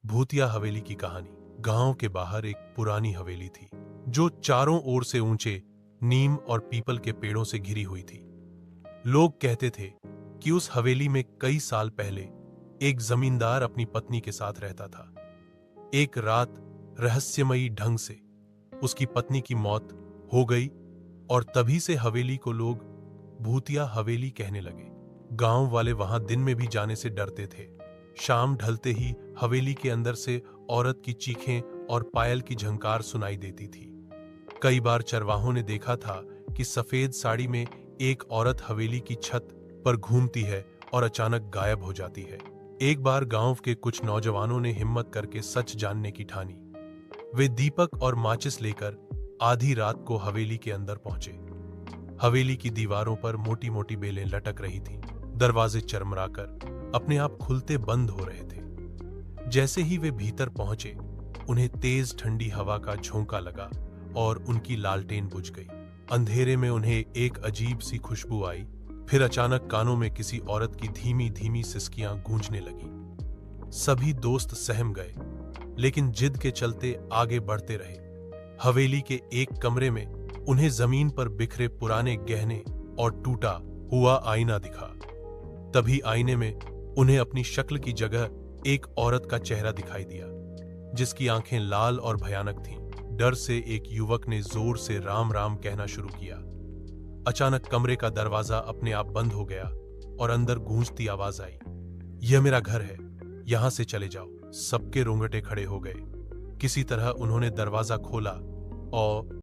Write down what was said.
भूतिया हवेली की कहानी। गांव के बाहर एक पुरानी हवेली थी जो चारों ओर से ऊंचे नीम और पीपल के पेड़ों से घिरी हुई थी। लोग कहते थे कि उस हवेली में कई साल पहले एक जमींदार अपनी पत्नी के साथ रहता था। एक रात रहस्यमयी ढंग से उसकी पत्नी की मौत हो गई और तभी से हवेली को लोग भूतिया हवेली कहने लगे। गांव वाले वहां दिन में भी जाने से डरते थे। शाम ढलते ही हवेली के अंदर से औरत की चीखें और पायल की झंकार सुनाई देती थी। कई बार चरवाहों ने देखा था कि सफेद साड़ी में एक औरत हवेली की छत पर घूमती है और अचानक गायब हो जाती है। एक बार गांव के कुछ नौजवानों ने हिम्मत करके सच जानने की ठानी। वे दीपक और माचिस लेकर आधी रात को हवेली के अंदर पहुंचे। हवेली की दीवारों पर मोटी मोटी बेलें लटक रही थीं। दरवाजे चरमराकर अपने आप खुलते बंद हो रहे थे। जैसे ही वे भीतर पहुंचे, उन्हें तेज ठंडी हवा का झोंका लगा और उनकी लालटेन बुझ गई। अंधेरे में उन्हें एक अजीब सी खुशबू आई। फिर अचानक कानों में किसी औरत की धीमी धीमी सिसकियां गूंजने लगी। सभी दोस्त सहम गए, लेकिन जिद के चलते आगे बढ़ते रहे। हवेली के एक कमरे में उन्हें जमीन पर बिखरे पुराने गहने और टूटा हुआ आईना दिखा। तभी आईने में उन्हें अपनी शक्ल की जगह एक औरत का चेहरा दिखाई दिया, जिसकी आंखें लाल और भयानक थीं। डर से एक युवक ने जोर से राम राम कहना शुरू किया। अचानक कमरे का दरवाजा अपने आप बंद हो गया और अंदर गूंजती आवाज आई, यह मेरा घर है, यहां से चले जाओ। सबके रोंगटे खड़े हो गए। किसी तरह उन्होंने दरवाजा खोला और